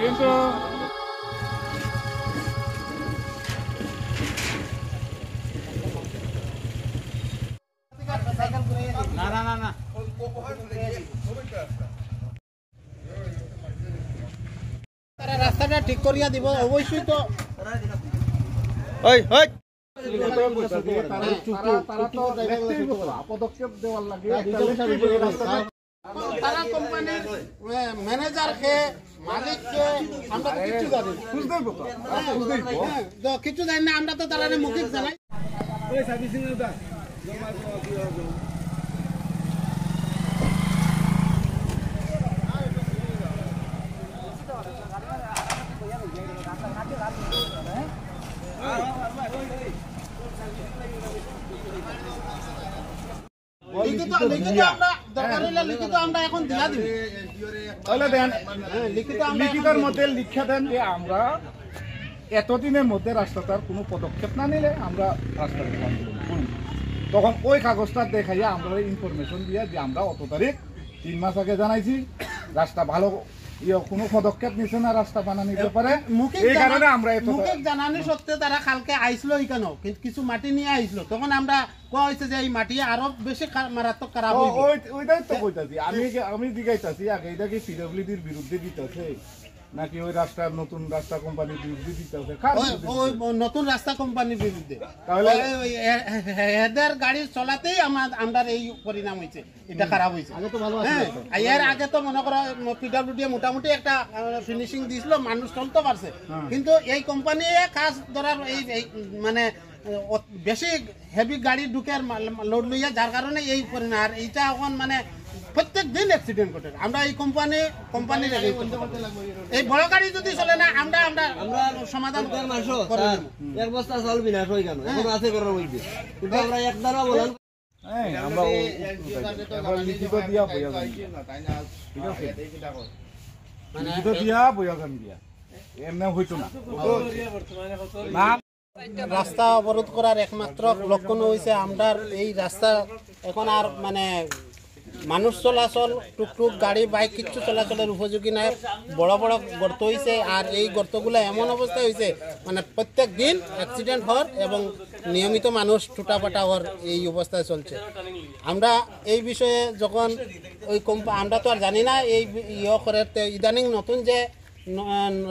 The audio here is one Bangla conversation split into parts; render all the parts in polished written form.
কিন্তু না না না না তারা রাস্তাটা ঠিক করিয়া দিব অবশ্যই তো পদক্ষেপ দেওয়ার লাগে তারা কোম্পানির ম্যানেজারকে মালিককে আমরা তো কিছু জানি কিছু জানি না আমরা তো তারা মৌখিক জানাই লিখিতের মধ্যে লিখে দেন যে আমরা এতদিনের মধ্যে রাস্তাটার কোনো পদক্ষেপ না নিলে আমরা রাস্তা তখন ওই কাগজটা দেখাইয়া আমরা ইনফরমেশন দিয়া যে আমরা অত তারিখ 3 মাস আগে জানাইছি রাস্তা ভালো কোনো পদক্ষেপ নিছে না রাস্তা বানানোর ব্যাপারে এই কারণে আমরা মুখে জানানি সত্ত্বে তারা কালকে আইসলো এখানে কিছু মাটি নিয়ে আইসলো তখন আমরা কোয়া হয়েছে যে এই মাটি আরো বেশি মারাত্মক খারাপ ওইটাই তো কইতাছি আমি জিজ্ঞাইতাছি আগে এটা কি পিডব্লিউডির বিরুদ্ধে দিতেছে নাকি ওই রাস্তার নতুন রাস্তা কোম্পানির বিরুদ্ধে দিতেছে ওই নতুন রাস্তা কোম্পানির বিরুদ্ধে তাহলে এদের গাড়ি চলাতেই আমরা এই পরিণাম হয়েছে এটা খারাপ হয়েছে আগে তো ভালো আছে এর আগে তো মনে করো পিডব্লিউডি মোটামুটি একটা ফিনিশিং দিছিল মানুষ চলতে পারছে কিন্তু এই কোম্পানি কাজ ধরার এই মানে বেশি হেভি গাড়ি ঢুকে লোড লইয়া যার কারণে এই পরিণাম আর এইটা এখন মানে প্রত্যেক দিন অ্যাক্সিডেন্ট ঘটে আমরা এই কোম্পানির এই বড় গাড়ি যদি চলে না আমরা সমাধান এক বস্তা চাল বিনাশ হয়ে গেল এখন আছে করার মধ্যে কিন্তু আমরা একদারা বলেন আমরা লিখিত দিয়া বইয়া লিখিত দিয়া বইয়া গান দিয়া এমনি হইতো না রাস্তা অবরোধ করার একমাত্র লক্ষণ হয়েছে আমরা এই রাস্তা এখন আর মানে মানুষ চলাচল টুকটুক গাড়ি বাইক কিচ্ছু চলাচলের উপযোগী নাই বড় বড় গর্ত হয়েছে আর এই গর্তগুলো এমন অবস্থা হয়েছে মানে প্রত্যেক দিন অ্যাক্সিডেন্ট হওয়ার এবং নিয়মিত মানুষ টুটাপাটা হওয়ার এই অবস্থায় চলছে আমরা এই বিষয়ে যখন ওই আমরা তো আর জানি না এই করে ইদানিং নতুন যে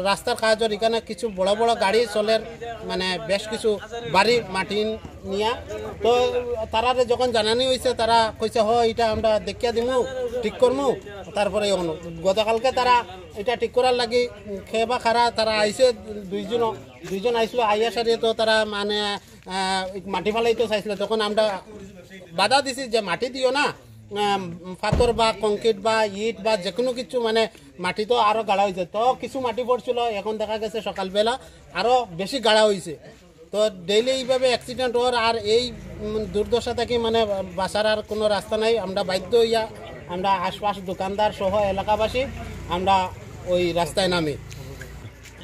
রাস্তার কাজের এখানে কিছু বড় বড় গাড়ি চলে মানে বেশ কিছু বাড়ি মাটি নিয়া তো তারা যখন জানানি হয়েছে তারা কইছে এটা আমরা দেখিয়া দিমু ঠিক করমু তারপরে গতকালকে তারা এটা ঠিক করার লাগি খেয়ে বা খারা তারা আইসে দুইজন আইসলো আইয়া সারিয়ে তো তারা মানে মাটি ফালাইতে চাইছিল তখন আমরা বাধা দিছি যে মাটি দিও না পাথর বা কংক্রিট বা ইট বা যে কোনো কিছু মানে মাটি তো আরও গাড়া হয়েছে তো কিছু মাটি পড়ছিল এখন দেখা গেছে সকালবেলা আরও বেশি গাড়া হয়েছে তো ডেইলি এইভাবে অ্যাক্সিডেন্ট হওয়ার আর এই দুর্দশা থেকে মানে বাঁচার আর কোনো রাস্তা নাই আমরা বাধ্য হইয়া আমরা আশপাশ দোকানদার সহ এলাকাবাসী আমরা ওই রাস্তায় নামি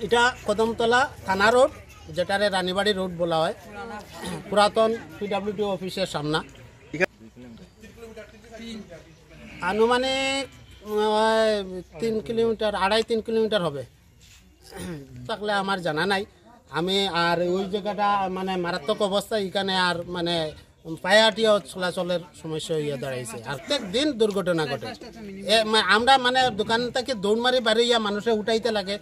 এটা কদমতলা থানা রোড যেটারে রানীবাড়ি রোড বলা হয় পুরাতন পিডব্লিউডি অফিসের সামনা আনুমানিক 3 কিলোমিটার 2.5-3 কিলোমিটার হবে থাকলে আমার জানা নাই আমি আর ওই জায়গাটা মানে মারাত্মক অবস্থা এখানে আর মানে পায়াটিও চলাচলের সমস্যা হইয়া দাঁড়াইছে আর প্রত্যেক দিন দুর্ঘটনা ঘটে আমরা মানে দোকান থেকে দৌড় মারি বাড়িয়া মানুষে উঠাইতে লাগে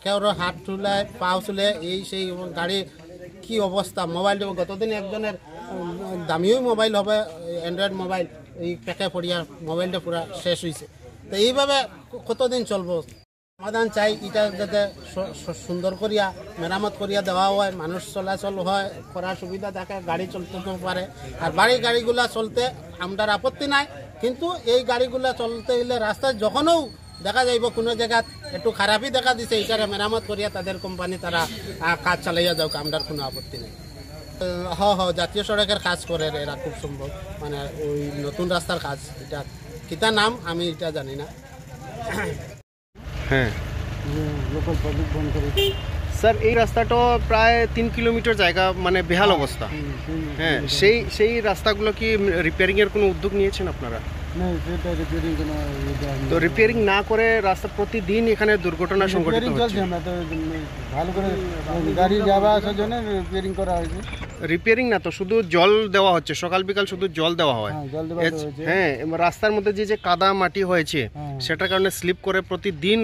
কেউর হাত চুলায় পাও চুলে এই সেই গাড়ি কি অবস্থা মোবাইল গতদিন একজনের দামিও মোবাইল হবে অ্যান্ড্রয়েড মোবাইল এই প্যাকে পড়িয়া মোবাইলটা পুরা শেষ হয়েছে তো এইভাবে কতদিন চলবো সমাধান চাই এটা যাতে সুন্দর করিয়া মেরামত করিয়া দেওয়া হয় মানুষ চলাচল হয় করার সুবিধা থাকে গাড়ি চলতে পারে আর গাড়িগুলা চলতে আমার আপত্তি নাই কিন্তু এই গাড়িগুলা চলতে গেলে রাস্তায় যখনও দেখা যাইব কোনো জায়গায় একটু খারাপই দেখা দিছে এটারে মেরামত করিয়া তাদের কোম্পানি তারা কাজ চালাইয়া যাওক আমার কোনো আপত্তি নেই জাতীয় সড়কের কাজ করে এরা খুব সম্ভব মানে ওই নতুন রাস্তার কাজ এটা কিতা নাম আমি এটা জানি না হ্যাঁ লোকাল পাবলিক বন্ধ করে স্যার এই রাস্তাটা প্রায় 3 কিলোমিটার জায়গা মানে বেহাল অবস্থা হ্যাঁ সেই রাস্তাগুলো কি রিপেয়ারিং এর কোনো উদ্যোগ নিয়েছেন আপনারা नहीं সেটা রিপেয়ারিং কোনো তো রিপেয়ারিং না করে রাস্তা প্রতিদিন এখানে দুর্ঘটনা সংঘটিত হচ্ছে। আমরা তো ভালো করে গাড়ি যাওয়া আসার জন্য রিপেয়ারিং করা হয়েছে। রিপেয়ারিং না তো শুধু জল দেওয়া হচ্ছে, সকাল বিকাল শুধু জল দেওয়া হয়। হ্যাঁ জল দেওয়া হয়েছে। হ্যাঁ, এবার রাস্তার মধ্যে যে কাদা মাটি হয়েছে সেটার কারণে স্লিপ করে প্রতিদিন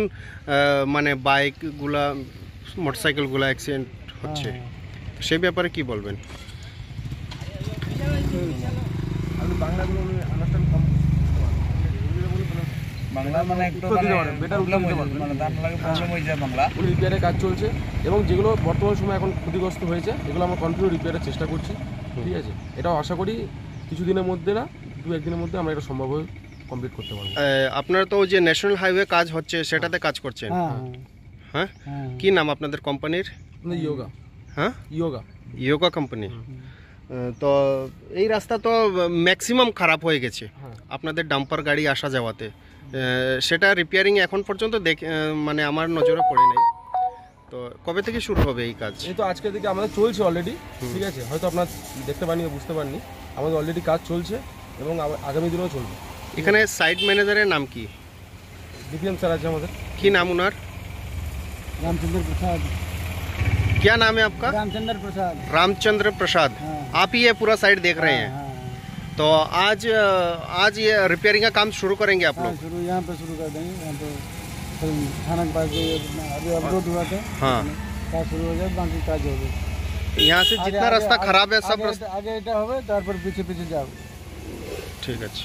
মানে বাইকগুলা মোটরসাইকেলগুলা অ্যাক্সিডেন্ট হচ্ছে। তো সেই ব্যাপারে কি বলবেন? বাংলা মানে একটু প্রবলেম হয়েছে বাংলা রিপেয়ারের কাজ চলছে এবং যেগুলো বর্তমান সময় এখন ক্ষতিগ্রস্ত হয়েছে এগুলো আমরা কন্টিনিউ রিপেয়ারের চেষ্টা করছি। ঠিক আছে, এটাও আশা করি কিছুদিনের মধ্যে না 2-1 দিনের মধ্যে আমরা এটা সম্ভব হয়ে কমপ্লিট করতে পারবো। আপনারা তো যে ন্যাশনাল হাইওয়ে কাজ হচ্ছে সেটাতে কাজ করছেন, হ্যাঁ? কি নাম আপনাদের কোম্পানির? ইয়োগা। হ্যাঁ, ইয়োগা কোম্পানি। তো এই রাস্তা তো ম্যাক্সিমাম খারাপ হয়ে গেছে আপনাদের ডাম্পার গাড়ি আসা যাওয়াতে। সেটা রিপেয়ারিং এখন পর্যন্ত মানে আমার নজরে পড়ে নাই। তো কবে থেকে শুরু হবে এই কাজ? এই তো আজকে থেকে আমাদের চলছে অলরেডি। ঠিক আছে, হয়তো আপনার দেখতে পাননি বা বুঝতে পারেননি, আমাদের অলরেডি কাজ চলছে এবং আগামী দিনেও চলবে। এখানে সাইট ম্যানেজারের নাম কি? ডিপিএম স্যার আছে আমাদের। কি নাম উনার? रामचंद्र प्रसाद। क्या नाम है आपका? रामचंद्र प्रसाद। रामचंद्र प्रसाद। आप ही ये पूरा साइड देख रहे हैं? तो आज ये रिपेयरिंग का काम शुरू करेंगे आप लोग? शुरू यहाँ पे शुरू कर देंगे। यहाँ पे थाना के पास जो अभी अपलोड हुआ था, हाँ, काज शुरू हो जाए, बाकी काज हो गए। यहाँ से जितना रास्ता खराब है सब रास्ता आगे এটা হবে, তারপর পিছে পিছে যাও। ঠিক আছে।